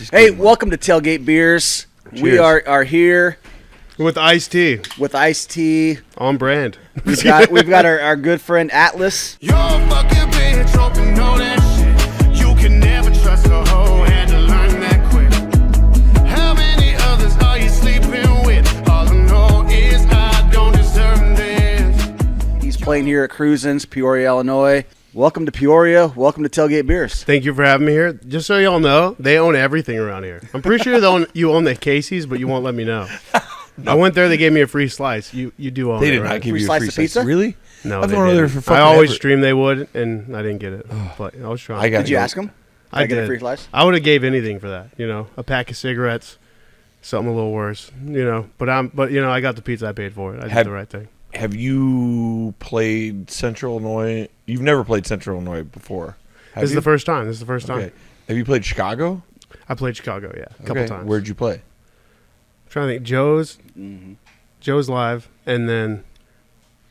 Hey, welcome to Tailgate Beers. Cheers. We are here with iced tea. With iced tea. On brand. We've got our good friend Atlus. You're a fucking bitch, hope you know that shit. You can never trust a hoe, had to learn that quick. How many others are you sleeping with? All I know is I don't deserve this. He's playing here at Cruisin's, Peoria, Illinois. Welcome to Peoria. Welcome to Tailgate Beers. Thank you for having me here. Just so y'all know, they own everything around here. I'm pretty sure you own the Casey's, but you won't let me know. No. I went there. They gave me a free slice. You do own it, They did right? not give Free you a slice free of slice. pizza? Really? No, I've they gone over there didn't. for fucking I always ever. dreamed they would, and I didn't get it. But I was trying. Did you ask him? I get did. a free slice? I would have gave anything for that. A pack of cigarettes, something a little worse. But I got the pizza. I paid for it. I did the right thing. Have you played Central Illinois? You've never played Central Illinois before. This is the first time. Okay. Have you played Chicago? I played Chicago, yeah, a couple times. Where'd you play? I'm trying to think. Joe's live, and then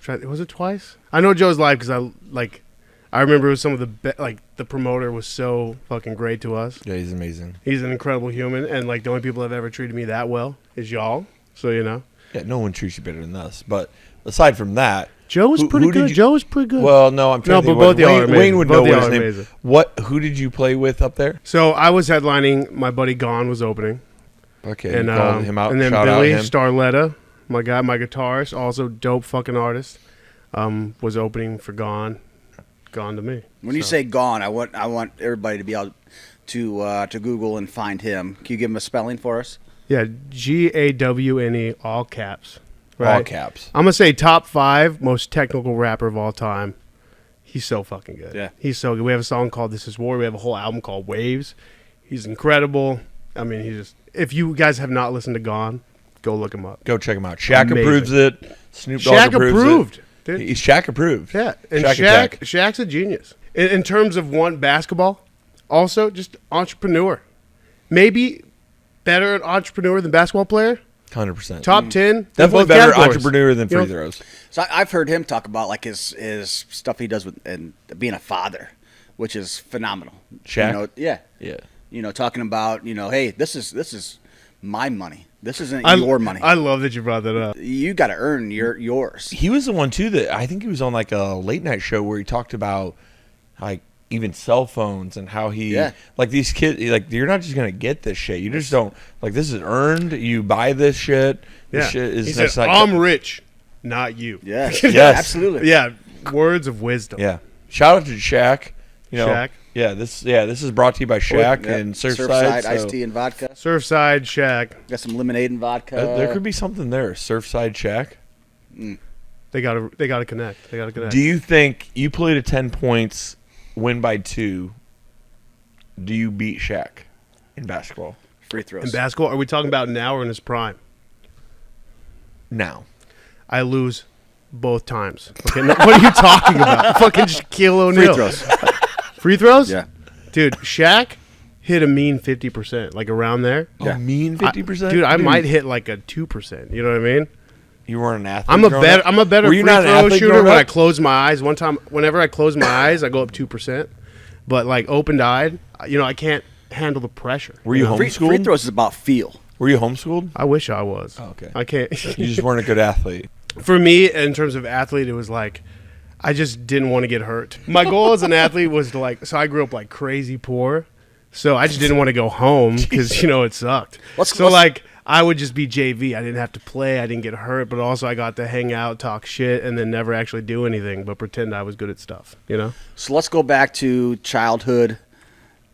was it twice? I know Joe's live because I remember it was some of the promoter was so fucking great to us. Yeah, he's amazing. He's an incredible human, and the only people that have ever treated me that well is y'all. So Yeah, no one treats you better than us. But aside from that, Joe was pretty good. Joe was pretty good. Well, no, I'm trying to think. Both y'all are amazing. Wayne would know Both what his y'all name. are Who did you play with up there? So I was headlining. My buddy Gone was opening. Okay, And you called him out. and then shout Billy out him. Starletta, my guitarist, also dope fucking artist, was opening for Gone to me. When you say Gone, I want everybody to be able to Google and find him. Can you give him a spelling for us? Yeah, Gawne, all caps. Right? All caps. I'm going to say top 5 most technical rapper of all time. He's so fucking good. Yeah. He's so good. We have a song called This Is War. We have a whole album called Waves. He's incredible. I mean, if you guys have not listened to Gone, go look him up. Go check him out. Shaq Amazing. approves it. Snoop Dogg Shaq approves approved. it. Dude. He's Shaq approved. Yeah, and Shaq Shaq's a genius. In terms of basketball, also just entrepreneur. Maybe better an entrepreneur than basketball player. 100%. Top 10. Definitely better entrepreneur than free throws. So I've heard him talk about his stuff he does with and being a father, which is phenomenal. Shaq? Yeah. Talking about hey, this is my money. This isn't your money. I love that you brought that up. You got to earn yours. He was the one too that I think he was on a late night show where he talked about even cell phones and how he these kids you're not just gonna get this shit. You just don't this is earned. You buy this shit. This shit is. He said, "I'm rich, not you." Yeah. Yes. Absolutely. Yeah. Words of wisdom. Yeah. Shout out to Shaq. Shaq. Yeah. This is brought to you by Shaq and Surfside. Iced tea and vodka. Surfside Shaq. Got some lemonade and vodka. There could be something there. Surfside Shaq. They gotta connect. They gotta connect. Do you think you played at 10 points, win by 2? Do you beat Shaq in basketball? Free throws. In basketball, are we talking about now or in his prime? Now. I lose both times. Okay, what are you talking about? Fucking Shaquille O'Neal. Free throws. Free throws? Yeah. Dude, Shaq hit a mean 50%, around there. Yeah. Mean 50%? Dude, I might hit a 2%. You know what I mean? You weren't an athlete. I'm a better Were free you not an throw athlete shooter growing when up? I close my eyes. One time, whenever I close my eyes, I go up 2%. But open-eyed, I can't handle the pressure. Were you Free homeschooled? throws is about feel. Were you homeschooled? I wish I was. Oh, okay. I can't. You just weren't a good athlete. For me, in terms of athlete, it was I just didn't want to get hurt. My goal as an athlete was to so I grew up crazy poor. So I just didn't want to go home because, it sucked. I would just be JV. I didn't have to play. I didn't get hurt. But also I got to hang out, talk shit, and then never actually do anything but pretend I was good at stuff, So let's go back to childhood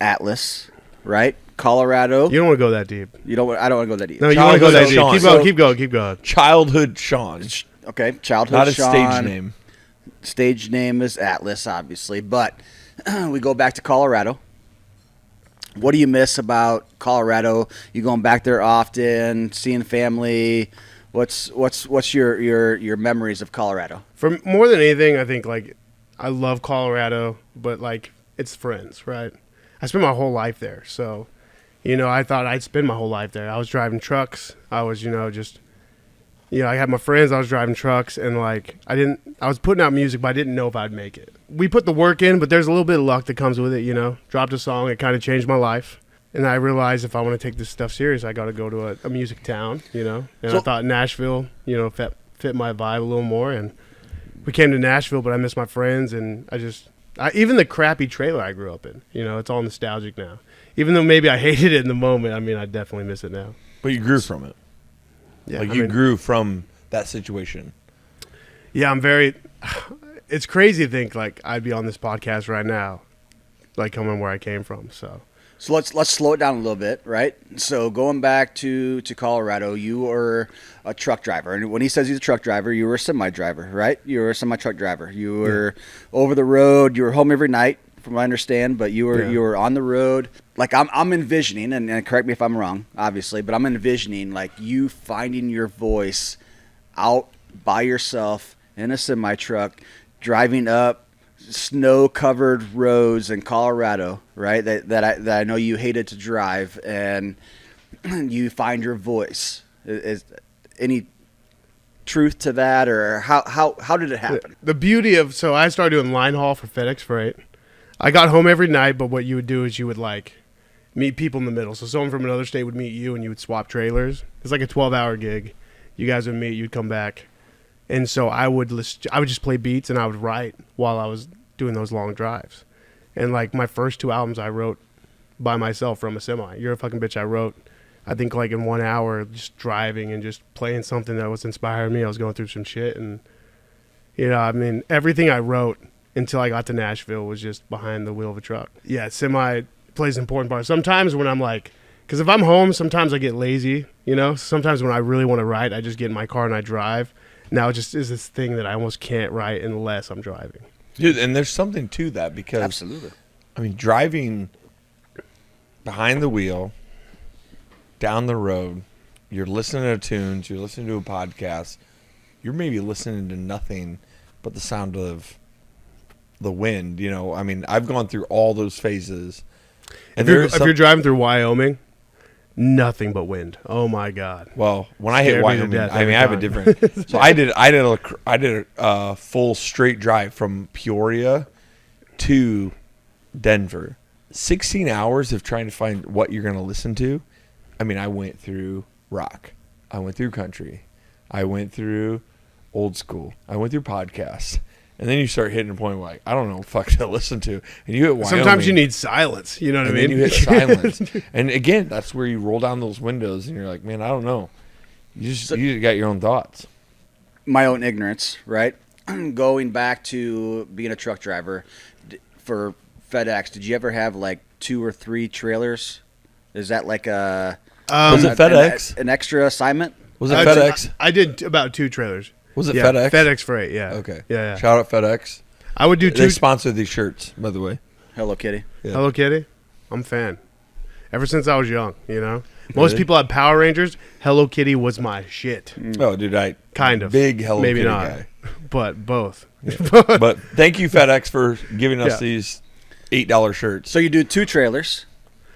Atlus, right? Colorado. You don't want to go that deep. I don't want to go that deep. No, you want to go that deep. Sean. Keep going. Childhood Sean. Okay, childhood Not a Sean. stage name. Stage name is Atlus, obviously. But we go back to Colorado. What do you miss about Colorado? You going back there often, seeing family? What's your memories of Colorado? For more than anything, I think I love Colorado, but it's friends, right? I spent my whole life there, so I thought I'd spend my whole life there. I was driving trucks. I was I had my friends. I was driving trucks, and I was putting out music, but I didn't know if I'd make it. We put the work in, but there's a little bit of luck that comes with it. Dropped a song, it kind of changed my life. And I realized if I want to take this stuff serious, I got to go to a music town, you know. And So- I thought Nashville, you know, fit my vibe a little more. And we came to Nashville, but I miss my friends, and even the crappy trailer I grew up in, you know, it's all nostalgic now. Even though maybe I hated it in the moment, I mean, I definitely miss it now. But you grew from it. Yeah, Like I you mean, grew from that situation. Yeah, it's crazy to think like I'd be on this podcast right now, like coming where I came from. So let's slow it down a little bit, right? So going back to Colorado, you were a truck driver, and when he says he's a truck driver, you were a semi driver, right? You were a semi truck driver. You were over the road. You were home every night, from what I understand, but you were on the road. Like I'm envisioning, and correct me if I'm wrong, obviously, but I'm envisioning like you finding your voice out by yourself in a semi truck, driving up snow-covered roads in Colorado, right? That I know you hated to drive, and you find your voice. Is any truth to that, or how did it happen? the beauty of so I started doing line haul for FedEx Freight. I got home every night, but what you would do is you would like meet people in the middle. So someone from another state would meet you, and you would swap trailers. It's like a 12-hour gig. You guys would meet. You'd come back. And so I would just play beats, and I would write while I was doing those long drives. And like my first 2 albums I wrote by myself from a semi. You're a Fucking Bitch I wrote, I think like in 1 hour, just driving and just playing something that was inspiring me. I was going through some shit, and you know, I mean, everything I wrote until I got to Nashville was just behind the wheel of a truck. Yeah, semi plays an important part. Sometimes when I'm like, because if I'm home, sometimes I get lazy, you know? Sometimes when I really want to write, I just get in my car and I drive. Now it just is this thing that I almost can't write unless I'm driving. Dude, and there's something to that because Absolutely. I mean, driving behind the wheel, down the road, you're listening to tunes, you're listening to a podcast, you're maybe listening to nothing but the sound of the wind. You know, I mean, I've gone through all those phases. And If you're driving through Wyoming, nothing but wind. Oh my God. Well, when I hit Scared me to Wyoming, death I mean, every I have a time. different. So I did a full straight drive from Peoria to Denver. 16 hours of trying to find what you're going to listen to. I mean, I went through rock. I went through country. I went through old school. I went through podcasts. And then you start hitting a point where like, I don't know what the fuck to listen to. And you hit Wyoming. Sometimes you need silence. You know what I mean? And then you hit silence. And again, that's where you roll down those windows and you're like, man, I don't know. You just got your own thoughts. My own ignorance, right? Going back to being a truck driver for FedEx, did you ever have like 2 or 3 trailers? Is that like was it FedEx? An extra assignment? Was it FedEx? I did about 2 trailers. Was it Yeah, FedEx? FedEx Freight, yeah. Okay. Yeah. Shout out FedEx. I would do 2. They sponsor these shirts, by the way. Hello Kitty. Yeah. Hello Kitty. I'm a fan. Ever since I was young, you know. Most Really? people had Power Rangers. Hello Kitty was my shit. Oh, dude, I Kind of. big Hello Maybe Kitty not. guy. But both. But thank you FedEx for giving us Yeah. these $8 shirts. So you do 2 trailers?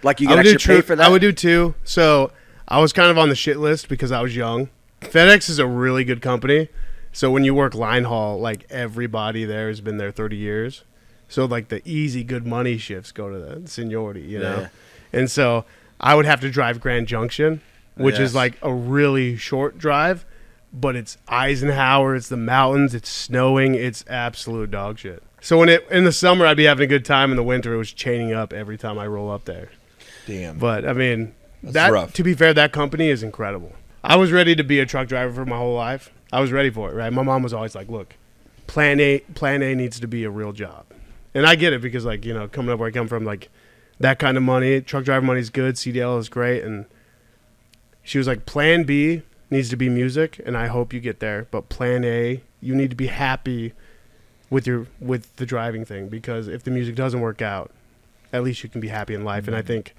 Like you I get would extra pay for that? I would do 2. So I was kind of on the shit list because I was young. FedEx is a really good company. So when you work line haul, like everybody there has been there 30 years. So like the easy good money shifts go to the seniority, you know? Yeah. And so I would have to drive Grand Junction, which Yes. is like a really short drive, but it's Eisenhower, it's the mountains, it's snowing, it's absolute dog shit. So in the summer I'd be having a good time, in the winter it was chaining up every time I roll up there. Damn. But I mean, That's rough. to be fair, that company is incredible. I was ready to be a truck driver for my whole life. I was ready for it, right? My mom was always like, look, plan A needs to be a real job. And I get it because, like, you know, coming up where I come from, like, that kind of money, truck driver money is good, CDL is great. And she was like, plan B needs to be music, and I hope you get there. But plan A, you need to be happy with the driving thing, because if the music doesn't work out, at least you can be happy in life. And I think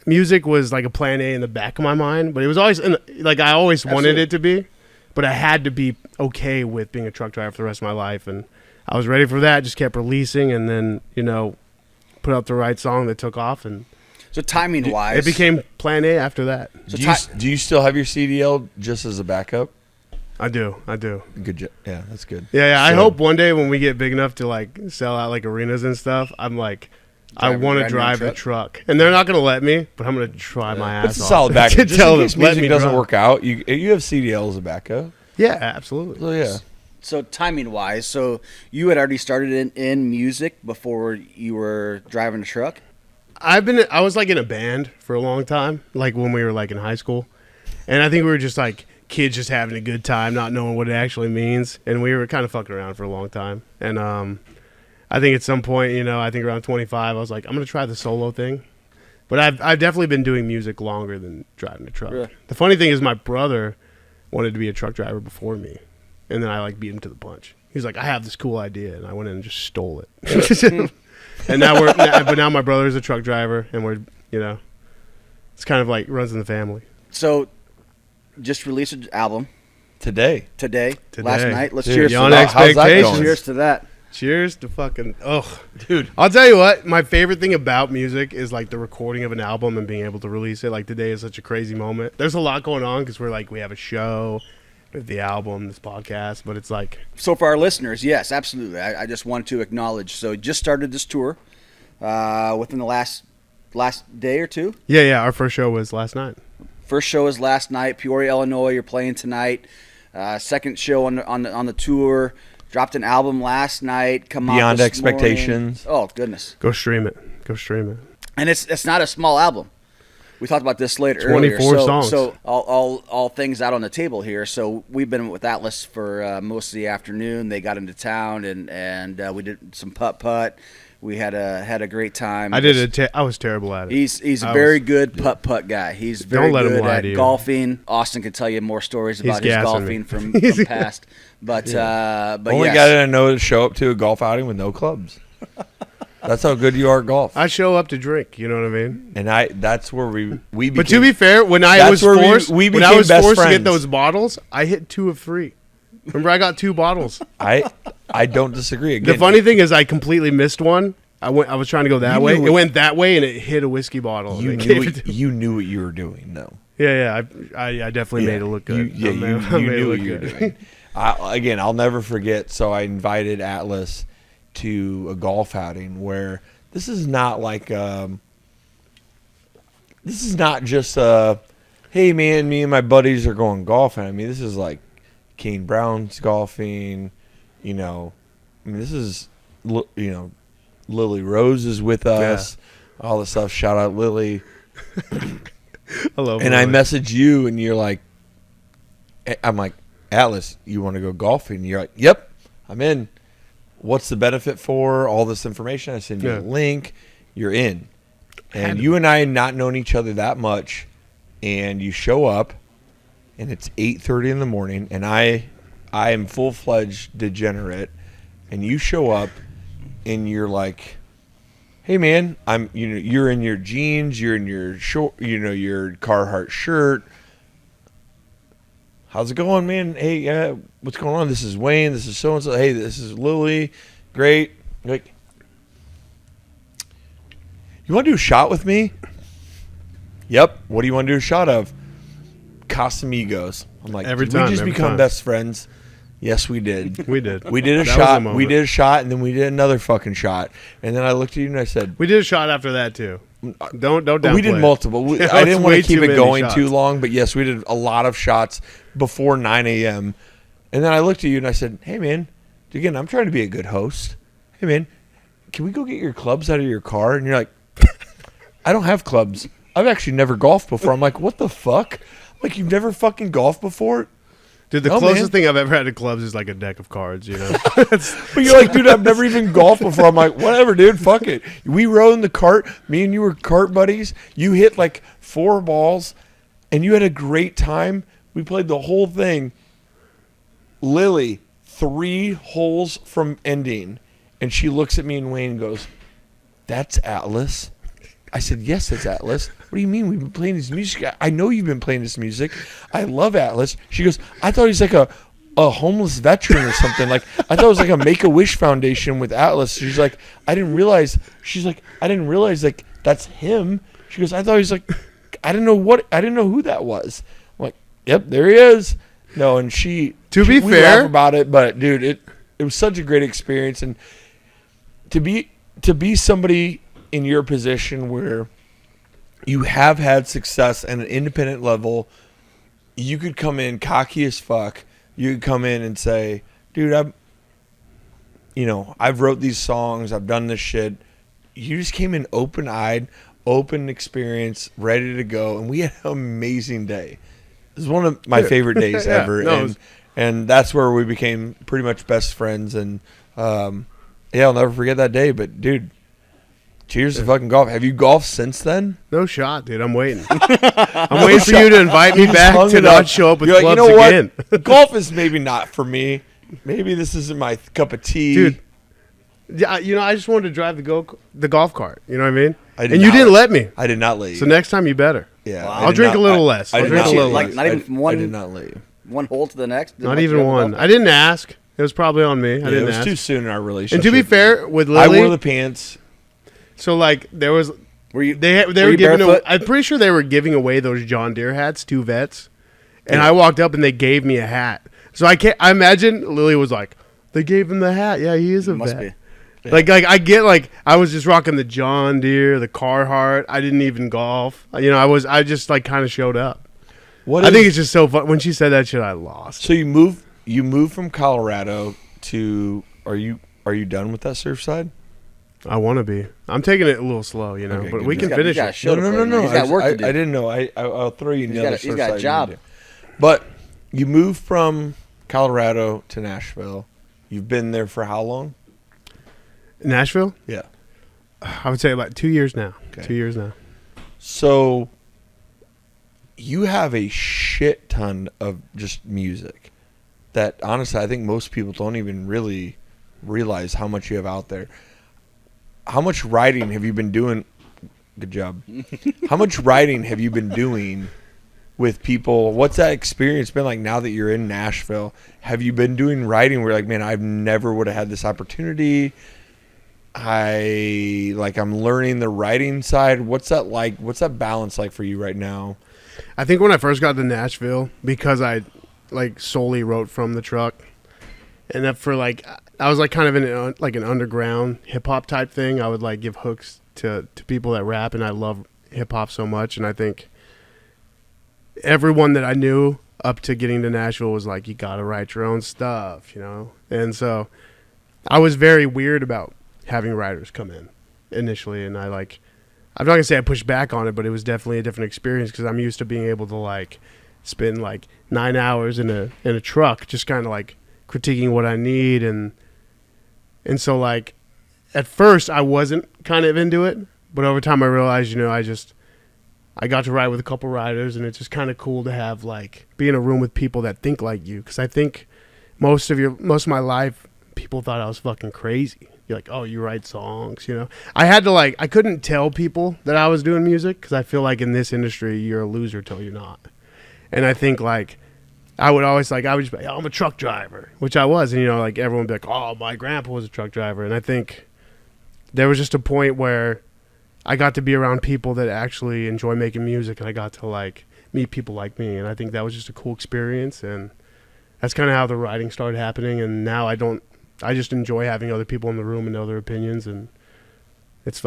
music was like a plan A in the back of my mind, but it was always like I always wanted Absolutely. it to be, but I had to be okay with being a truck driver for the rest of my life, and I was ready for that. Just kept releasing, and then, you know, put out the right song that took off, and So timing wise, it became plan A after that. So do you still have your CDL just as a backup? I do. Good job. Yeah, that's good. Yeah. I So- hope one day when we get big enough to like sell out like arenas and stuff, I'm like I want to drive a truck, and they're not going to let me, but I'm going to try my ass off. It's a solid backup. Just tell in them, case let music me doesn't drive. work out, you have CDL as a backup. Yeah, absolutely. So yeah. So timing wise, so you had already started in music before you were driving a truck? I was like in a band for a long time, like when we were like in high school. And I think we were just like kids just having a good time, not knowing what it actually means. And we were kind of fucking around for a long time. And I think at some point, I think around 25, I was like, I'm going to try the solo thing. But I've definitely been doing music longer than driving a truck. Really? The funny thing is my brother wanted to be a truck driver before me. And then I like beat him to the punch. He was like, I have this cool idea. And I went in and just stole it. And now my brother's a truck driver, and we're, it's kind of like runs in the family. So, just released an album Today. last night. Let's Dude, cheers to beyond that. How's that going? expectations. Cheers to that. Cheers to fucking Dude. I'll tell you what, my favorite thing about music is like the recording of an album and being able to release it. Like today is such a crazy moment. There's a lot going on because we have a show, with the album, this podcast, but it's like So for our listeners, yes, absolutely. I just want to acknowledge. So just started this tour within the last day or two. yeah. Our first show was last night. First show is last night, Peoria, Illinois. You're playing tonight. Second show on the tour. Dropped an album last night. Come Beyond out this expectations. morning. Oh goodness! Go stream it. And it's not a small album. We talked about this later 24 earlier. songs. So all things out on the table here. So we've been with Atlus for most of the afternoon. They got into town and we did some putt. We had a great time. I was terrible at it. He's a very good putt guy. He's very Don't let him good lie at to you. golfing. Austin can tell you more stories about his gassing golfing me. from past. But Only yes. guy I know to show up to a golf outing with no clubs. That's how good you are at golf. I show up to drink, you know what I mean? And that's where we became, But to be fair, when I That's was where forced, we when I became was best forced to get friends. those bottles, I hit 2 of 3. Remember, I got 2 bottles. I don't disagree. Again, The funny thing is, I completely missed one. I was trying to go that You way. knew It it- went that way, and it hit a whiskey bottle. you and knew it gave it to- you knew what you were doing, though. Yeah. I definitely made it look good. You I made it knew look what you were good. doing. I'll never forget. So I invited Atlus to a golf outing where this is not like this is not just hey man, me and my buddies are going golfing. I mean, this is like Kane Brown's golfing. This is Lily Rose is with us. All the stuff. Shout out Lily. I love And Lily. I message you, and you're like, I'm like, Atlus, you want to go golfing? And you're like, yep, I'm in. What's the benefit for all this information? I send you a link. You're in. And you and I had not known each other that much, and you show up, and it's 8:30 in the morning, and I am full-fledged degenerate, and you show up, and you're like, hey man, you're in your jeans, you're in your short, your Carhartt shirt. How's it going, man? Hey, what's going on? This is Wayne. This is so and so. Hey, this is Lily. Great. Like, you want to do a shot with me? Yep. What do you want to do a shot of? Casamigos. I'm like, Every did time, we just every become time. best friends? Yes, we did. We did. We did a That was shot. a moment. We did a shot, and then we did another fucking shot. And then I looked at you and I said, We did a shot after that too. Don't downplay we did it. multiple. Yeah, I it's didn't want way to keep too it many going shots. too long, but yes, we did a lot of shots before 9 a.m. And then I looked at you and I said, hey, man, again, I'm trying to be a good host. Hey, man, can we go get your clubs out of your car? And you're like, I don't have clubs. I've actually never golfed before. I'm like, what the fuck? Like, you've never fucking golfed before? Dude, the No, closest man. thing I've ever had to clubs is like a deck of cards, you know? But you're like, dude, I've never even golfed before. I'm like, whatever, dude, fuck it. We rode in the cart. Me and you were cart buddies. You hit like 4 balls, and you had a great time. We played the whole thing. Lily, 3 holes from ending, and she looks at me and Wayne and goes, that's Atlus. I said, yes, that's Atlus. What do you mean we've been playing this music? I know you've been playing this music. I love Atlus. She goes, I thought he's like a homeless veteran or something. Like, I thought it was like a Make-A-Wish Foundation with Atlus. She's like, I didn't realize like that's him. She goes, I thought he was like, I didn't know who that was. I'm like, yep, there he is. No, and we fair- laugh about it, but dude, it was such a great experience, and to be somebody in your position where you have had success at an independent level, you could come in cocky as fuck. You could come in and say, dude, I've wrote these songs. I've done this shit. You just came in open-eyed, open experience, ready to go. And we had an amazing day. It was one of my favorite days ever. And that's where we became pretty much best friends. And, I'll never forget that day. But, dude, cheers to fucking golf. Have you golfed since then? No shot, dude. I'm waiting. I'm waiting for you to invite me back to not show up with You're clubs like, you know again. What? Golf is maybe not for me. Maybe this isn't my cup of tea. Dude, yeah, I just wanted to drive the golf cart. You know what I mean? And you didn't let me. I did not let you. So next time you better. Yeah. Wow. I'll drink a little less. I'll drink a little less. Not even from one. I did not let you. One hole to the next. Not even one. I didn't ask. It was probably on me. I didn't it was ask. too soon in our relationship. And to be fair, with Lily, I wore the pants. So like there was. Were you? They were you giving. barefoot? I'm pretty sure they were giving away those John Deere hats to vets, and I walked up and they gave me a hat. So I imagine Lily was like, they gave him the hat. Yeah, he is a Must vet. be. Yeah. Like I get like I was just rocking the John Deere, the Carhartt. I didn't even golf. I just like kind of showed up. I think it's just so fun. When she said that shit, I lost. So you moved from Colorado to. Are you done with that surf side? I want to be. I'm taking it a little slow, Okay, but good. we can finish got a it. show to play, man. No. He's got work to do. I didn't know. I'll throw you in the other He's surf got a side job. you do. But you moved from Colorado to Nashville. You've been there for how long? Nashville? Yeah. I would say about 2 years now. Okay. 2 years now. So you have a shit ton of just music that honestly I think most people don't even really realize how much you have out there. How much writing have you been doing? Good job. How much writing have you been doing with people? What's that experience been like now that you're in Nashville? Have you been doing writing where you're like, man, I've never would have had this opportunity? I'm learning the writing side. What's that like? What's that balance like for you right now? I think when I first got to Nashville, because I like solely wrote from the truck, and that for like I was like kind of in like an underground hip hop type thing. I would like give hooks to people that rap, and I love hip hop so much. And I think everyone that I knew up to getting to Nashville was like, you gotta write your own stuff, And so I was very weird about having writers come in initially, and I'm not gonna say I pushed back on it, but it was definitely a different experience because I'm used to being able to like spend like 9 hours in a truck just kind of like critiquing what I need, and so like at first I wasn't kind of into it, but over time I realized I got to write with a couple writers, and it's just kind of cool to have like be in a room with people that think like you, because I think most of my life people thought I was fucking crazy. You're like, oh, you write songs, I had to I couldn't tell people that I was doing music because I feel like in this industry you're a loser till you're not. And I think I would always I would just be, oh, I'm a truck driver, which I was, and everyone would be like, oh, my grandpa was a truck driver. And I think there was just a point where I got to be around people that actually enjoy making music, and I got to meet people like me, and I think that was just a cool experience, and that's kind of how the writing started happening. And now I just enjoy having other people in the room and know their opinions, and it's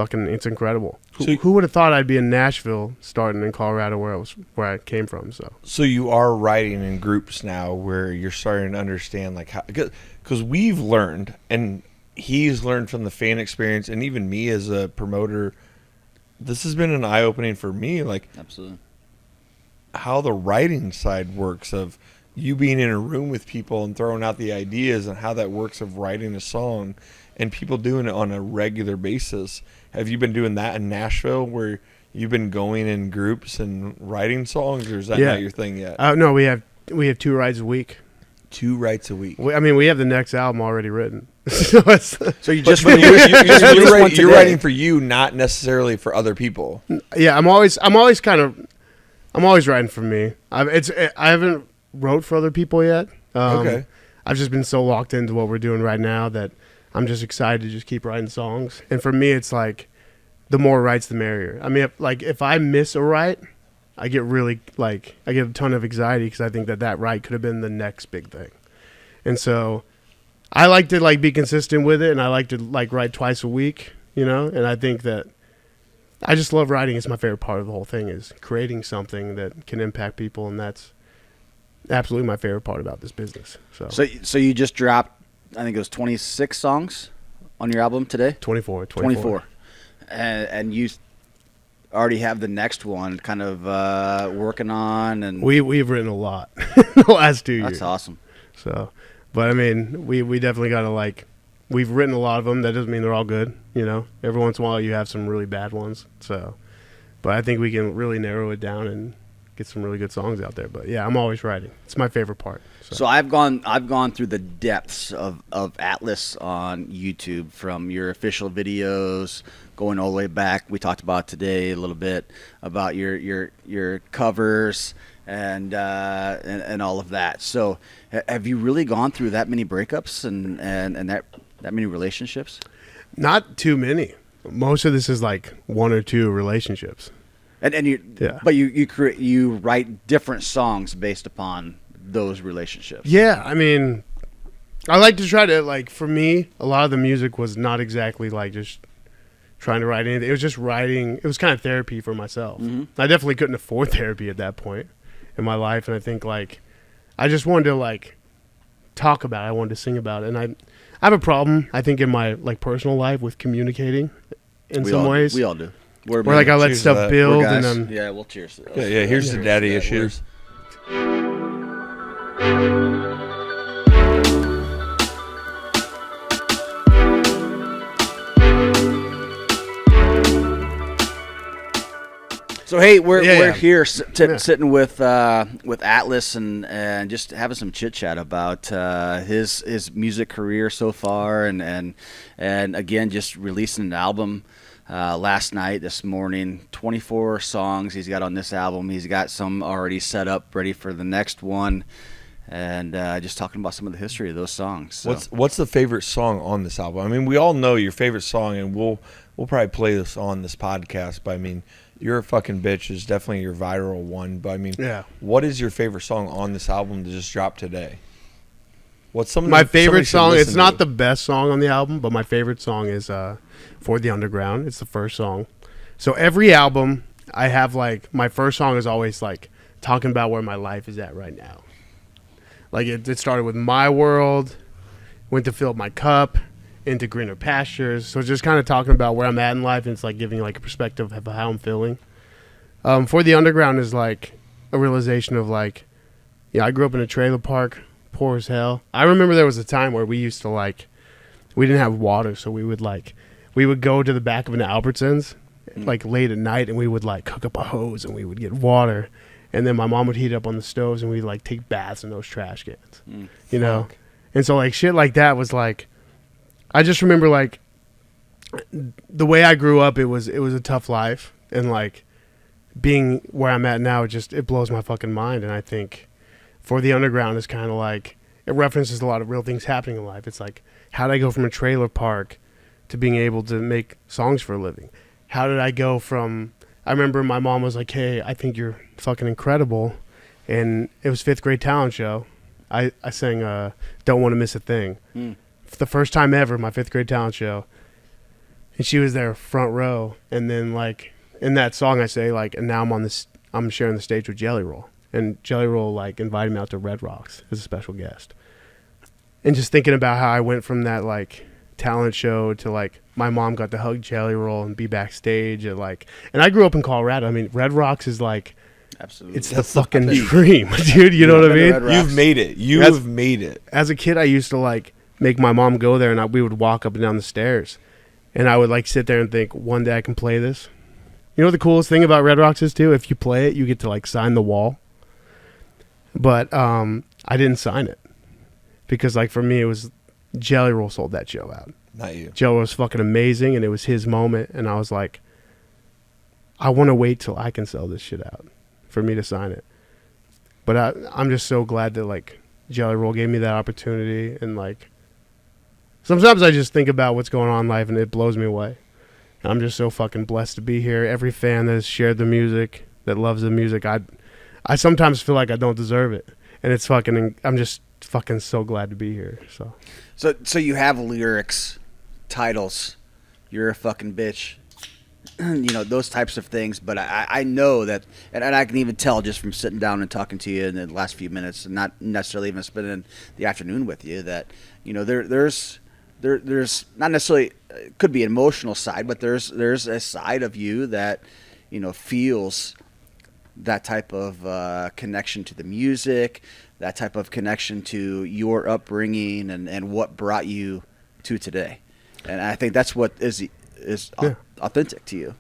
incredible. So who would have thought I'd be in Nashville starting in Colorado where I came from? So you are writing in groups now where you're starting to understand how, because we've learned, and he's learned from the fan experience, and even me as a promoter, this has been an eye-opening for me, absolutely, how the writing side works of you being in a room with people and throwing out the ideas, and how that works of writing a song and people doing it on a regular basis. Have you been doing that in Nashville where you've been going in groups and writing songs, or is that not your thing yet? No, we have 2 writes a week. 2 writes a week. We have the next album already written. So you just you're writing for you, not necessarily for other people. Yeah, I'm always writing for me. I haven't wrote for other people yet. Okay. I've just been so locked into what we're doing right now that I'm just excited to just keep writing songs. And for me, it's the more writes, the merrier. I mean, if I miss a write, I get really I get a ton of anxiety because I think that write could have been the next big thing. And so I like to be consistent with it, and I like to write twice a week, And I think that I just love writing. It's my favorite part of the whole thing, is creating something that can impact people, and that's absolutely my favorite part about this business. So you just dropped, I think it was 26 songs on your album today? 24. And you already have the next one kind of working on, and we've written a lot the last 2 years. That's awesome. So, but I mean, we definitely got to we've written a lot of them. That doesn't mean they're all good, you know. Every once in a while you have some really bad ones. So, but I think we can really narrow it down and get some really good songs out there. But yeah, I'm always writing. It's my favorite part. So I've gone through the depths of Atlus on YouTube, from your official videos going all the way back. We talked about today a little bit about your covers and all of that. So have you really gone through that many breakups and that many relationships? Not too many. Most of this is like 1 or 2 relationships. And you, yeah. But you write different songs based upon those relationships. Yeah, I mean, I like to try to, for me, a lot of the music was not exactly just trying to write anything. It was just writing. It was kind of therapy for myself. Mm-hmm. I definitely couldn't afford therapy at that point in my life, and I think I just wanted to talk about it. I wanted to sing about it, and I have a problem, I think, in my personal life with communicating in some ways. We all do. Where I let stuff build, and then we'll cheers to those. Yeah, here's the daddy issues. So hey, we're here sitting with Atlus and just having some chit chat about his music career so far, and again just releasing an album last night, this morning. 24 songs he's got on this album. He's got some already set up, ready for the next one, and just talking about some of the history of those songs. So. What's the favorite song on this album? I mean, we all know your favorite song, and we'll probably play this on this podcast. But I mean, "You're a Fucking Bitch" is definitely your viral one. But I mean, what is your favorite song on this album that just dropped today? What's my favorite song? It's not the best song on the album, but my favorite song is "For the Underground." It's the first song. So every album, I have my first song is always talking about where my life is at right now. It started with "My World," went to "Fill Up My Cup," into "Greener Pastures." So it's just kind of talking about where I'm at in life, and it's giving a perspective of how I'm feeling. "For the Underground" is a realization of I grew up in a trailer park, poor as hell. I remember there was a time where we used to we didn't have water, so we would go to the back of an Albertsons late at night, and we would hook up a hose and we would get water, and then my mom would heat it up on the stoves, and we'd take baths in those trash cans. You know? And so shit like that was I just remember the way I grew up, it was a tough life, and being where I'm at now, it blows my fucking mind. And I think "For the Underground" is kind of it references a lot of real things happening in life. It's how did I go from a trailer park to being able to make songs for a living? How did I go from, I remember my mom was "Hey, I think you're fucking incredible," and it was 5th grade talent show. I sang "Don't Want to Miss a Thing." For the first time ever, my 5th grade talent show, and she was there front row. And then in that song I say and now I'm sharing the stage with Jelly Roll, and Jelly Roll invited me out to Red Rocks as a special guest. And just thinking about how I went from that talent show to my mom got to hug Jelly Roll and be backstage at and I grew up in Colorado. I mean, Red Rocks is absolutely, it's the fucking dream, dude. You know what I mean? You've made it. You've made it. As a kid, I used to make my mom go there, and we would walk up and down the stairs, and I would sit there and think, one day I can play this. You know what the coolest thing about Red Rocks is too? If you play it, you get to sign the wall. But I didn't sign it because for me it was Jelly Roll sold that show out. Not you. Jelly Roll was fucking amazing, and it was his moment, and I was I want to wait till I can sell this shit out for me to sign it. But I'm just so glad that Jelly Roll gave me that opportunity, and sometimes I just think about what's going on in life, and it blows me away. I'm just so fucking blessed to be here. Every fan that has shared the music, that loves the music, I sometimes feel I don't deserve it, and it's I'm just fucking so glad to be here. So you have lyrics, titles. "You're a fucking bitch," those types of things. But I know that, and I can even tell just from sitting down and talking to you in the last few minutes, and not necessarily even spending the afternoon with you, that there's not necessarily, it could be an emotional side, but there's a side of you that feels that type of connection to the music, that type of connection to your upbringing and what brought you to today. And I think that's what is authentic to you.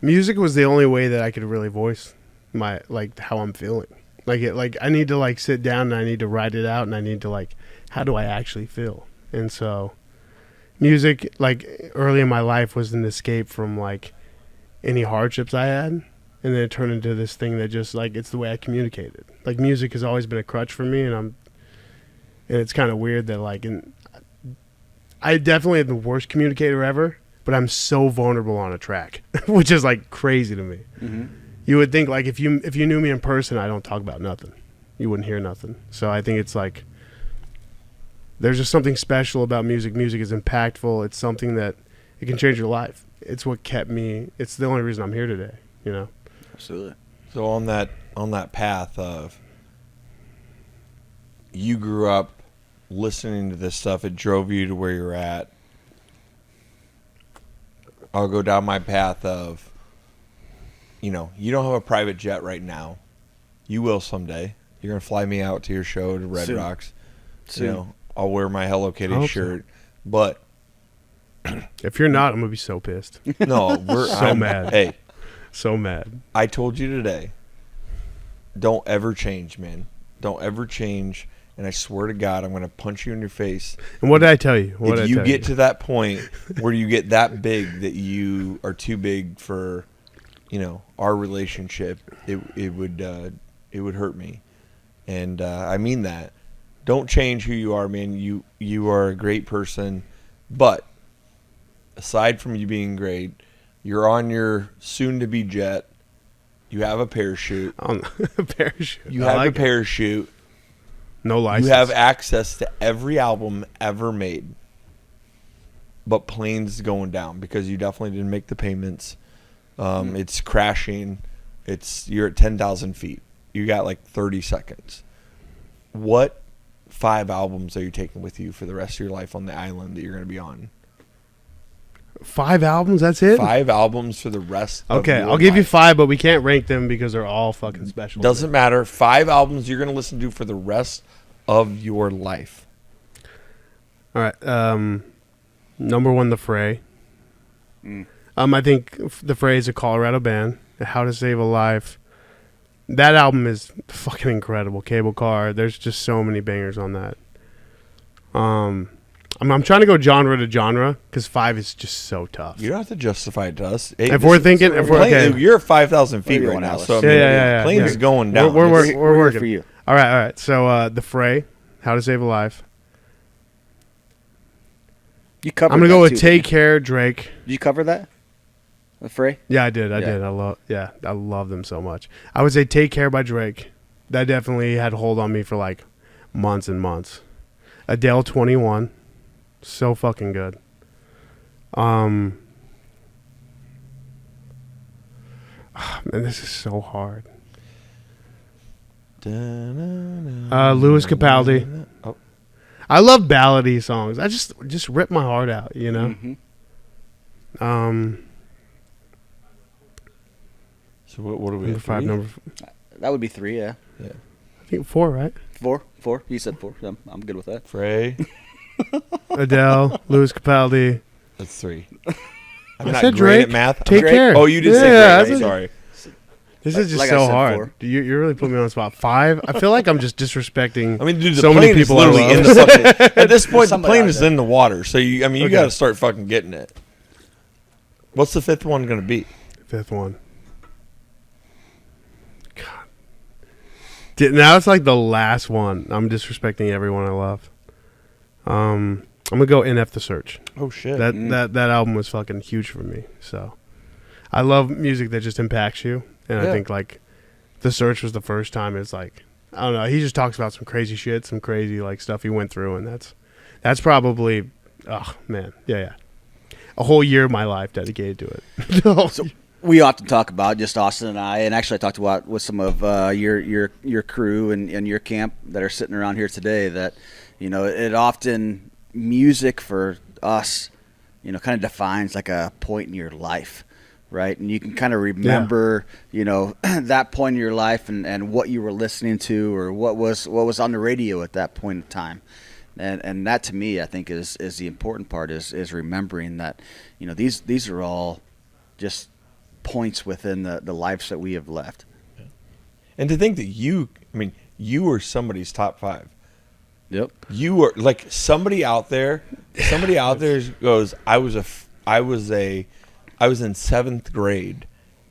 Music was the only way that I could really voice my how I'm feeling. I need to sit down and I need to write it out and I need to how do I actually feel? And so music early in my life was an escape from any hardships I had, and then it turned into this thing that just it's the way I communicated. Music has always been a crutch for me, and it's kind of weird that I definitely am the worst communicator ever, but I'm so vulnerable on a track, which is crazy to me. Mm-hmm. You would think if you knew me in person, I don't talk about nothing. You wouldn't hear nothing. So I think it's there's just something special about music. Music is impactful. It's something that it can change your life. It's what kept me. It's the only reason I'm here today. Absolutely. So on that path of you grew up listening to this stuff, it drove you to where you're at. I'll go down my path of, you don't have a private jet right now. You will someday. You're going to fly me out to your show to Red Rocks. Soon. I'll wear my Hello Kitty shirt. But if you're not, I'm going to be so pissed. No, I'm mad. Hey. So mad. I told you today, don't ever change, man. Don't ever change. And I swear to God, I'm going to punch you in your face. And what did I tell you? If you get to that point where you get that big that you are too big for, our relationship, it would hurt me. And I mean that. Don't change who you are, man. You are a great person. But aside from you being great, you're on your soon-to-be jet. You have a parachute. A parachute. You have a parachute. No license. You have access to every album ever made. But planes going down because you definitely didn't make the payments. It's crashing. You're at 10,000 feet. You got 30 seconds. What 5 albums are you taking with you for the rest of your life on the island that you're going to be on? 5 albums? That's it? 5 albums for the rest of your I'll give you life. 5, but we can't rank them because they're all fucking special. Doesn't matter. 5 albums you're going to listen to for the rest of your life. All right. Number 1, The Fray. I think The Fray is a Colorado band. How to Save a Life. That album is fucking incredible. Cable Car. There's just so many bangers on that. I'm trying to go genre to genre because 5 is just so tough. You don't have to justify it to us. If we're okay. You're at 5,000 feet right now. So plane is going down. We're working for you. All right. So The Fray, How to Save a Life. You covered. I'm gonna go with Take Care, Drake. Did you cover that? The Fray? Yeah, I did. I did. I love them so much. I would say Take Care by Drake. That definitely had a hold on me for months and months. Adele 21. So fucking good. Man, this is so hard. Louis Capaldi. Oh. I love ballady songs. I just rip my heart out, Mm-hmm. So what are we number at? 5, That would be 3, yeah. I think 4, right? 4. You said 4. I'm good with that. Frey. Adele, Louis Capaldi. That's 3. I'm not great at math. Take Care. Oh, you did Yeah, say Drake. Sorry. This is just like I so said, hard. 4. You're really putting me on the spot. 5. I feel like I'm just disrespecting. I mean, dude, the so plane many people is literally in the fucking. At this point, the Somebody plane out is there. in the water. So you Okay. got to start fucking getting it. What's the 5th one going to be? 5th one. God. Now it's the last one. I'm disrespecting everyone I love. I'm gonna go NF The Search. Oh shit. That album was fucking huge for me. So I love music that just impacts you, and I think The Search was the first time. It's I don't know. He just talks about some crazy shit, some crazy stuff he went through, and that's probably. Oh man, yeah. a whole year of my life dedicated to it. So we often talk about, just Austin and I, and actually I talked about with some of your crew and your camp that are sitting around here today, that, you know, it often, music for us, you know, kind of defines like a point in your life, right? And you can kind of remember, you know, that point in your life and what you were listening to, or what was on the radio at that point in time. And that, to me, I think is the important part, is remembering that, you know, these are all just points within the lives that we have left. And to think that you were somebody's top 5. Yep. You were like somebody out there goes, I was in 7th grade,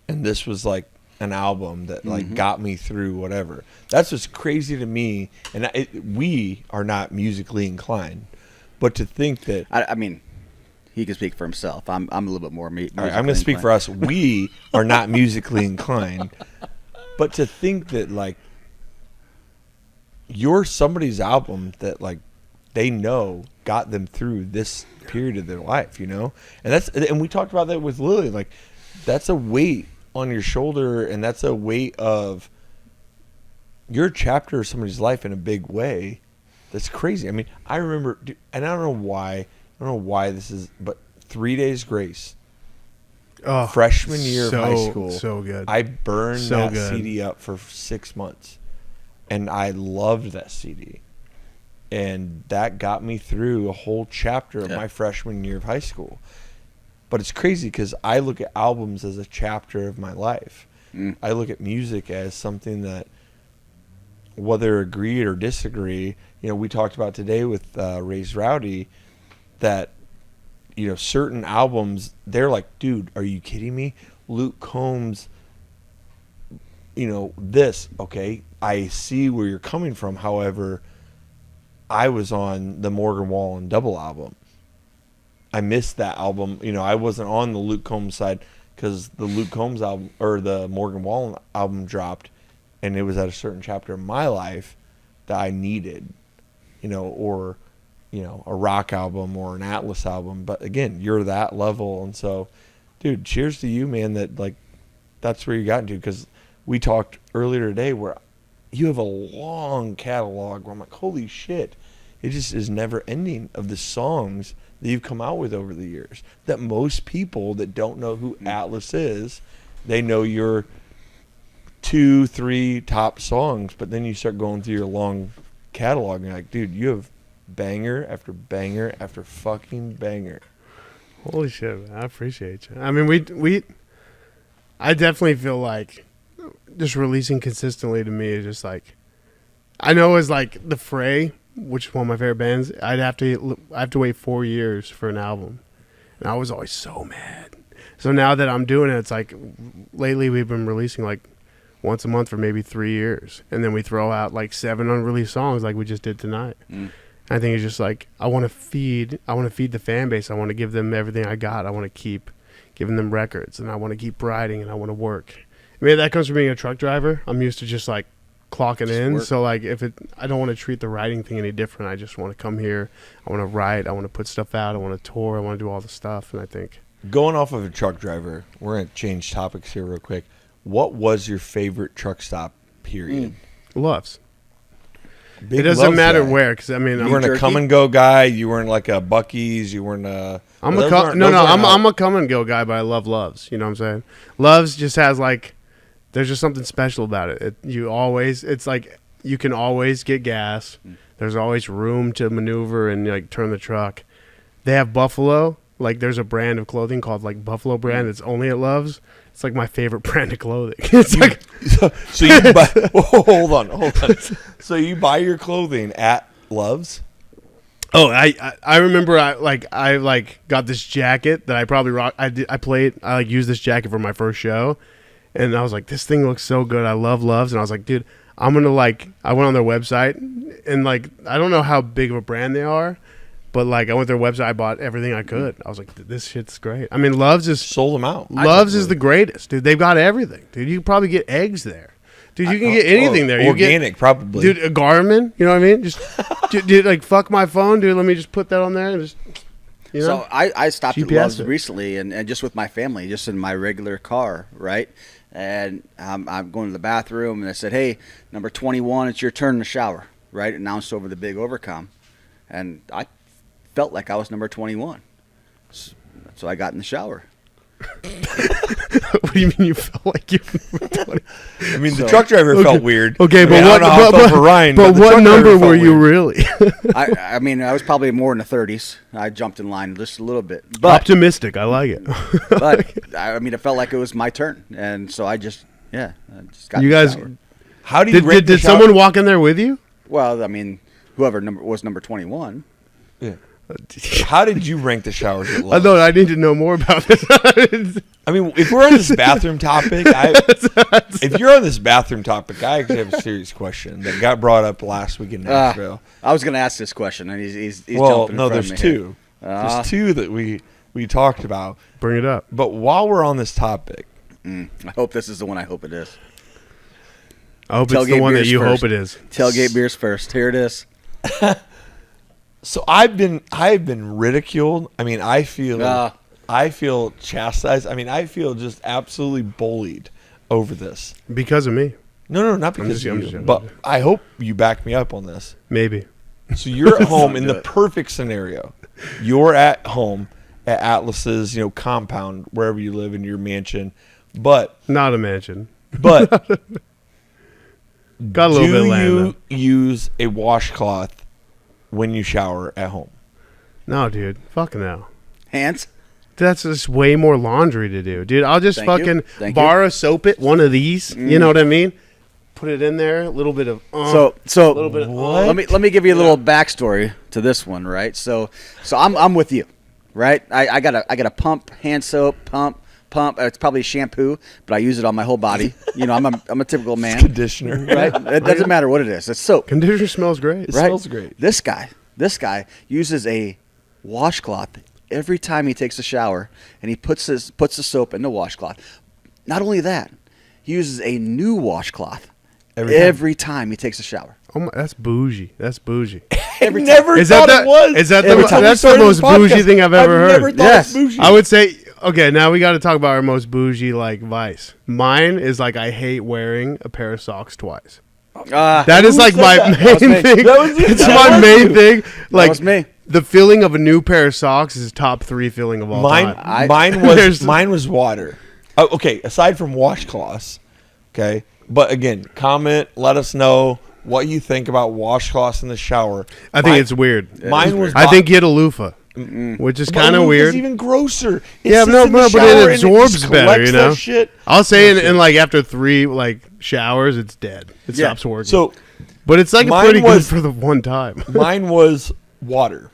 and this was like an album that like got me through whatever. That's what's crazy to me. And we are not musically inclined, but to think that, I mean, he can speak for himself. I'm a little bit more all right, I'm going to speak for us. We are not musically inclined, but to think that like you're somebody's album that like they know got them through this period of their life, you know? And we talked about that with Lily. Like, that's a weight on your shoulder, and that's a weight of your chapter of somebody's life in a big way. That's crazy. I mean, I remember, and I don't know why this is, but 3 Days Grace. Oh, freshman year of high school. So good. I burned that CD up for 6 months. And I loved that CD. And that got me through a whole chapter of my freshman year of high school. But it's crazy because I look at albums as a chapter of my life. I look at music as something that, whether agreed or disagree, you know, we talked about today with Raised Rowdy, that, you know, certain albums, they're like, dude, are you kidding me? Luke Combs, you know, this, okay, I see where you're coming from. However, I was on the Morgan Wallen double album. I missed that album. You know, I wasn't on the Luke Combs side because the Luke Combs album, or the Morgan Wallen album, dropped, and it was at a certain chapter of my life that I needed, you know, or, you know, a rock album or an Atlus album. But again, you're that level. And so, dude, cheers to you, man, that like that's where you got into, because we talked earlier today where you have a long catalog where I'm like, holy shit, it just is never ending of the songs that you've come out with over the years, that most people that don't know who Atlus is, they know your 2-3 top songs, but then you start going through your long catalog and you're like, dude, you have banger after banger after fucking banger. Holy shit, man. I appreciate you. I mean, I definitely feel like just releasing consistently to me is just like, I know as like The Fray, which is one of my favorite bands, I have to wait 4 years for an album, and I was always so mad. So now that I'm doing it, it's like lately we've been releasing like once a month for maybe 3 years, and then we throw out like 7 unreleased songs like we just did tonight. I think it's just like I want to feed the fan base. I want to give them everything I got. I want to keep giving them records, and I want to keep writing, and I want to work. I mean, that comes from being a truck driver. I'm used to just like clocking in. Work. So like I don't want to treat the writing thing any different. I just want to come here. I want to write. I want to put stuff out. I want to tour. I want to do all the stuff. And I think, going off of a truck driver, we're going to change topics here real quick. What was your favorite truck stop period? Loves. Big it doesn't matter guy. where, because I mean, you weren't a come and go guy. You weren't like a Buc-ee's. You weren't a. I'm a come and go guy, but I love Loves. You know what I'm saying? Loves just has like, there's just something special about it. It's like you can always get gas. There's always room to maneuver and like turn the truck. They have Buffalo. Like there's a brand of clothing called like Buffalo brand. It's only at Loves. It's like my favorite brand of clothing. It's like so you buy. Hold on. So you buy your clothing at Loves? Oh, I remember I got this jacket that I probably rock. I used this jacket for my first show, and I was like, this thing looks so good. I love Loves, and I was like, dude, I'm gonna I went on their website, and like I don't know how big of a brand they are. But like I went to their website, I bought everything I could. I was like, this shit's great. I mean, Loves is sold them out. Loves is the greatest, dude. They've got everything, dude. You can probably get eggs there, dude. You can get anything there. Organic, probably, dude. A Garmin, you know what I mean? Just, dude, like fuck my phone, dude. Let me just put that on there and just. You know? So I stopped at GPS Love's it. recently, and just with my family, just in my regular car, right? And I'm going to the bathroom, and I said, "Hey, number 21, it's your turn to shower," right? Announced over the big overcom, and I felt like I was number 21, so I got in the shower. What do you mean you felt like you were 20? I mean, the truck driver felt weird. Okay, I but mean, I what? don't know how it felt for Ryan, but the what truck driver number felt were you weird. really? I mean, I was probably more in the 30s. I jumped in line just a little bit, but Optimistic. I like it. I mean, it felt like it was my turn, and so I just got You in the guys- shower. How do you rate the Did shower? someone walk in there with you? Well, I mean, whoever was number 21. Yeah. How did you rank the showers at I Lowe's? know. I need to know more about this. I mean, if we're on this bathroom topic, if you're on this bathroom topic, I actually have a serious question that got brought up last week in Nashville. I was going to ask this question, and he's Well, jumping in no, front of there's me here. two. There's two that we talked about. Bring it up. But while we're on this topic, I hope this is the one I hope it is. I hope it's Tailgate the one that Beers you first. hope it is. Tailgate Beers first. Here it is. so I've been ridiculed. I mean, I feel chastised. I mean, I feel just absolutely bullied over this. Because of me. No, not because I'm of just you. joking. But I hope you back me up on this. Maybe. So you're at home in do the it. perfect scenario. You're at home at Atlus's, compound, wherever you live in your mansion. But Not a mansion. Got Got a little bit do of land. you though. use a washcloth when you shower at home? No, dude. Fuck no. Hands. That's just way more laundry to do, dude. I'll just Thank you. fucking Thank borrow soap it, one of these. You know what I mean? Put it in there, a little bit of. So little bit of- What? let me give you a little backstory to this one, right? So I'm with you, right? I got a pump hand soap pump. It's probably shampoo, but I use it on my whole body. I'm a typical man, Conditioner. right? It doesn't matter what it is. It's soap. Conditioner smells great. It Right? smells great. This guy uses a washcloth every time he takes a shower, and he puts the soap in the washcloth. Not only that, he uses a new washcloth every time he takes a shower. Oh my, that's bougie. That's bougie. Every never Is that thought it was. Is that Every the, time. that's We the started most this podcast, bougie thing I've ever heard? Never thought Yes. it was bougie. I would say, okay, now we got to talk about our most bougie vice. Mine is I hate wearing a pair of socks twice. That is Who my said that? main That was me. thing. That was you. It's That my was main you. thing. That was me. The feeling of a new pair of socks is top 3 feeling of all time. Mine was water. Oh, okay, aside from washcloths, okay. But again, comment. Let us know what you think about washcloths in the shower. I think it's weird. Mine was. I think get a loofah, which is kind of weird. It's even grosser. It Yeah, sits no, in the no, but shower it and absorbs just better, collects you know? that shit. I'll say in after 3 showers, it's dead. It Yeah. stops working. So but it's mine pretty was- good for the one time. mine was water.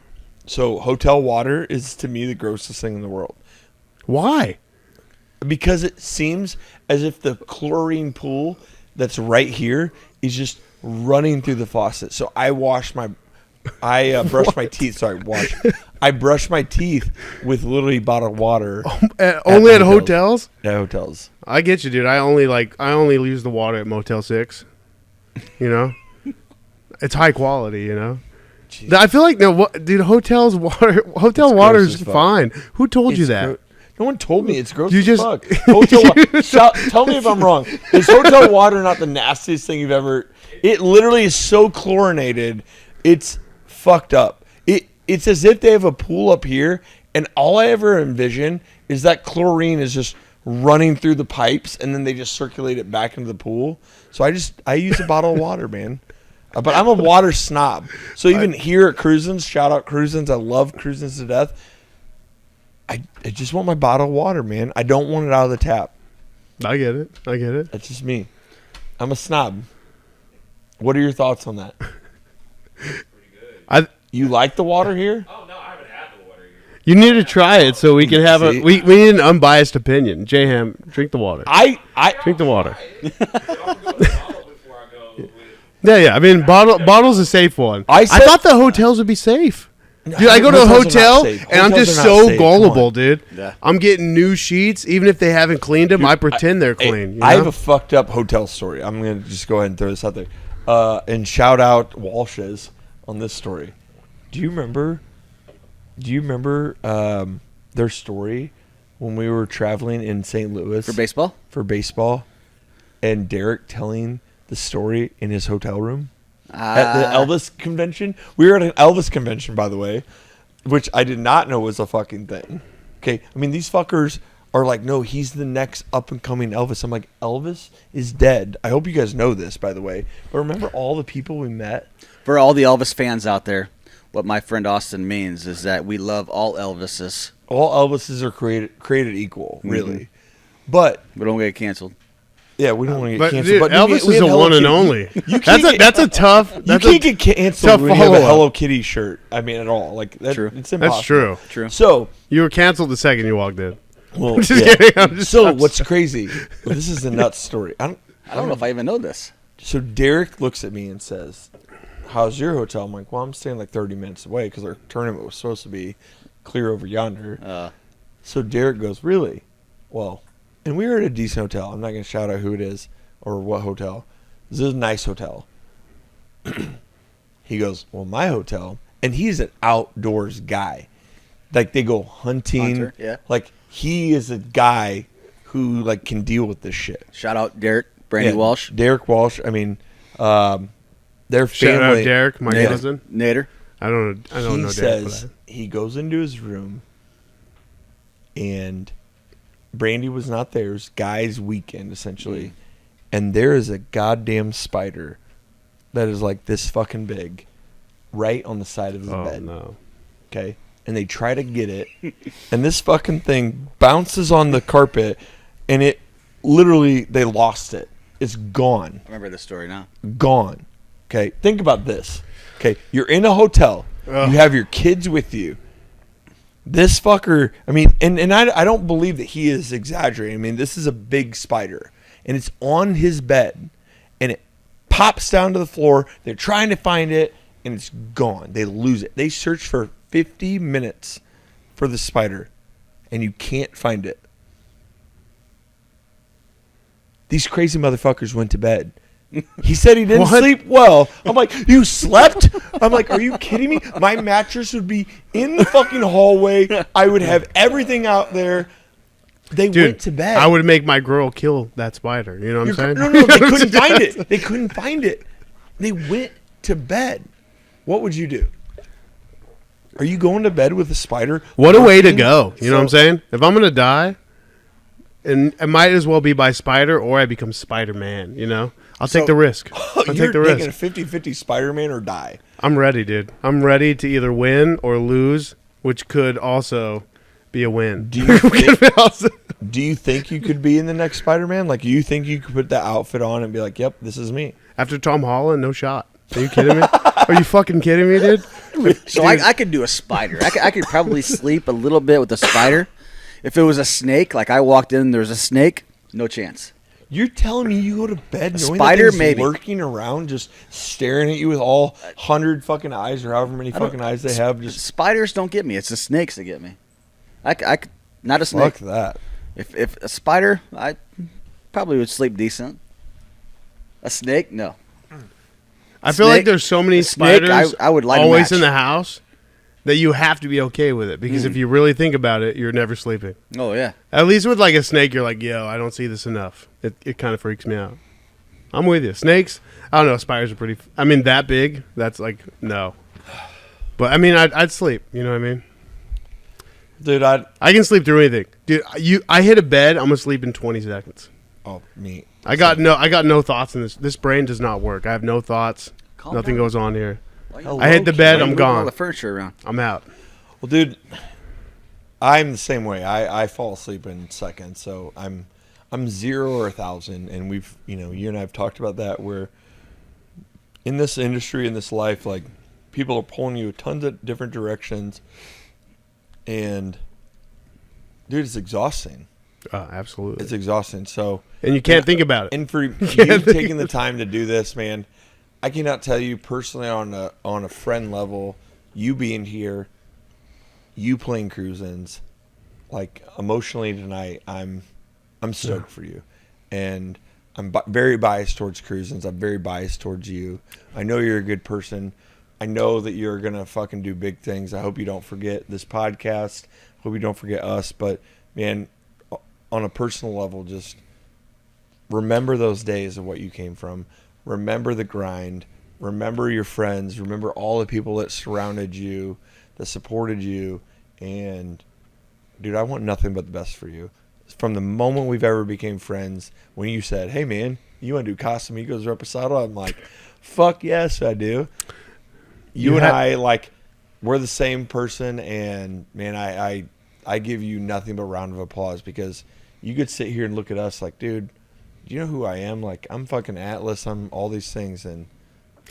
So hotel water is to me the grossest thing in the world. Why? Because it seems as if the chlorine pool that's right here is just running through the faucet. So I brush my teeth. Sorry, wash. I brush my teeth with literally bottled water. Only at hotels. hotels? At hotels. I get you, dude. I only use the water at Motel 6. You know, it's high quality. You know, Jeez. I feel like dude. Hotel water gross is as fuck. fine. Who told you It's that? gro- No one told me it's gross You as just- fuck. Hotel tell me if I'm wrong. Is hotel water not the nastiest thing you've ever? It literally is so chlorinated. It's fucked up. It's as if they have a pool up here, and all I ever envision is that chlorine is just running through the pipes, and then they just circulate it back into the pool. So I use a bottle of water, man. But I'm a water snob. So even here at Cruisins, shout out Cruisins. I love Cruisins to death. I just want my bottle of water, man. I don't want it out of the tap. I get it. That's just me. I'm a snob. What are your thoughts on that? You like the water here? Oh no, I haven't had the water here. You need to try it so we can have See? we need an unbiased opinion. J-Ham, drink the water. Drink the water. I'm gonna go with the bottle before I go with. Yeah. I mean, bottle's a safe one. I I said- thought the hotels would be safe. Dude, I go to a Hotels are not hotel safe. and I'm Hotels just are not so safe. gullible, Come on. dude. Yeah. I'm getting new sheets, even if they haven't cleaned them. I pretend they're clean. You I have know? a fucked up hotel story. I'm going to just go ahead and throw this out there. And shout out Walsh's on this story. Do you remember Do you remember their story when we were traveling in St. Louis For baseball? For baseball, and Derek telling the story in his hotel room at the Elvis convention? We were at an Elvis convention, by the way, which I did not know was a fucking thing. Okay, I mean, these fuckers are like, no, he's the next up-and-coming Elvis. I'm like, Elvis is dead. I hope you guys know this, by the way. But remember all the people we met? For all the Elvis fans out there, what my friend Austin means is that we love all Elvises. All Elvises are created equal, really. But we don't get canceled. Yeah, we don't want to get But canceled. dude, But Elvis we is have a Hello one and Kitty. only. You That's a tough. You That's can't a get canceled tough when you have a follow-up. Hello Kitty shirt. I mean, at all. Like that, True. It's impossible. That's true. True. So, You were canceled the second you walked in. well, Just yeah. kidding. I'm just- So I'm what's crazy? Well, this is a nuts story. I don't know if I even know this. So Derek looks at me and says, "How's your hotel?" I'm like, "Well, I'm staying like 30 minutes away because our tournament was supposed to be clear over yonder." So Derek goes, "Really? Well," and we were at a decent hotel. I'm not going to shout out who it is or what hotel. This is a nice hotel. He goes, "Well, my hotel," and he's an outdoors guy. Like they go hunting. Hunter, yeah. Like he is a guy who like can deal with this shit. Shout out Derek, Brandy Yeah, Walsh. Derek Walsh. I mean, their Shout family. out Derek, my Nader. cousin. Nader. I don't He know Derek. says But he goes into his room, and Brandy was not there. It was guys' weekend essentially, and there is a goddamn spider that is like this fucking big, right on the side of his oh bed. no. Okay, and they try to get it, and this fucking thing bounces on the carpet, and it literally they lost it. It's gone. I remember this story now. Gone. Okay, think about this. Okay, you're in a hotel. Ugh. You have your kids with you. This fucker, I mean, and I don't believe that he is exaggerating. I mean, this is a big spider, and it's on his bed, and it pops down to the floor. They're trying to find it, and it's gone. They lose it. They search for 50 minutes for the spider, and you can't find it. These crazy motherfuckers went to bed. He said he didn't What? sleep well. I'm like, you slept? I'm like, are you kidding me? My mattress would be in the fucking hallway. I would have everything out there. They Dude, went to bed. I would make my girl kill that spider. You know what I'm saying? No, they couldn't find it. They couldn't find it. They went to bed. What would you do? Are you going to bed with a spider? What a way to lurking? go. You know what I'm So- saying? If I'm going to die, and it might as well be by spider or I become Spider-Man, you know? I'll take the risk. I'll You're take the taking risk. a 50-50 Spider-Man or die. I'm ready, dude. I'm ready to either win or lose, which could also be a win. Do you think, do you think you could be in the next Spider-Man? Like, you think you could put that outfit on and be like, yep, this is me? After Tom Holland, no shot. Are you kidding me? Are you fucking kidding me, dude? So I could do a spider. I could probably sleep a little bit with a spider. If it was a snake, like I walked in, there was a snake, no chance. You're telling me you go to bed knowing spider, that thing's maybe. lurking around, just staring at you with all 100 fucking eyes or however many fucking eyes they have? Just Spiders don't get me. It's the snakes that get me. I could, not a snake. fuck that. If a spider, I probably would sleep decent. A snake, no. I feel Snake- like there's so many a snake, spiders I would light a always in match. the house that you have to be okay with it because if you really think about it, you're never sleeping. Oh yeah. At least with like a snake, you're like, yo, I don't see this enough. It kind of freaks me out. I'm with you. Snakes, I don't know. Spiders are pretty. I mean, that big. That's like no. But I mean, I'd sleep. You know what I mean? Dude, I can sleep through anything, dude. I hit a bed. I'm gonna sleep in 20 seconds. oh, me. I got no thoughts in this. This brain does not work. I have no thoughts. Calm Nothing down. goes on here. Hello, I hit the bed. Ken. I'm Moving all gone. the furniture around. I'm out. Well, dude, I'm the same way. I fall asleep in seconds, so I'm 0 or 1,000, and we've, you and I have talked about that. Where in this industry, in this life, like people are pulling you tons of different directions, and dude, it's exhausting. Absolutely. It's exhausting. So, And you can't think about it. and for you think taking the time to do this, man, I cannot tell you personally on a friend level, you being here, you playing cruisins, like emotionally tonight, I'm stoked for you, and I'm very biased towards cruisins. I'm very biased towards you. I know you're a good person, I know that you're gonna fucking do big things. I hope you don't forget this podcast. Hope you don't forget us. But man, on a personal level, just remember those days of what you came from. Remember the grind. Remember your friends. Remember all the people that surrounded you, that supported you. And dude, I want nothing but the best for you. From the moment we've ever became friends, when you said, "Hey man, you want to do Casamigos Reposado?" I'm like, "Fuck yes, I do." You and I, like, we're the same person, and man, I give you nothing but round of applause, because you could sit here and look at us like, dude, do you know who I am? Like, I'm fucking Atlus. I'm all these things, and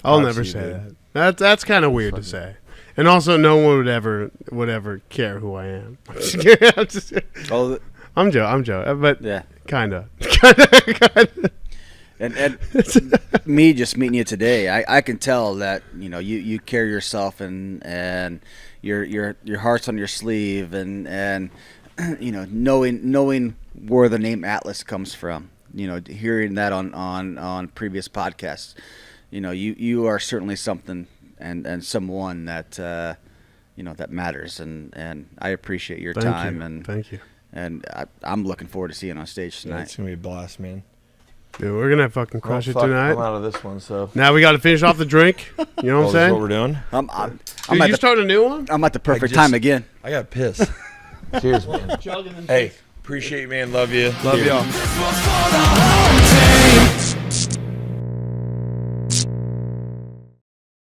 I'll never say that. That's kind of weird to say. And also, no one would ever care who I am. I'm Joe, but Yeah. kind of. And me just meeting you today, I can tell that you carry yourself and your heart's on your sleeve, and knowing where the name Atlus comes from. Hearing that on previous podcasts, you are certainly something and someone that that matters, and I appreciate your time. And thank you. And I'm looking forward to seeing you on stage tonight. Yeah, it's gonna be a blast, man. Dude, we're gonna fucking crush it fuck, tonight. I'm out of this one, so Now we got to finish off the drink. You know what I'm this is saying? what we're doing. Dude, you starting a new one? I'm at the perfect time again. I got pissed. Cheers, man. Hey, appreciate you, man. Love you. Love Cheers. y'all. This one's for the whole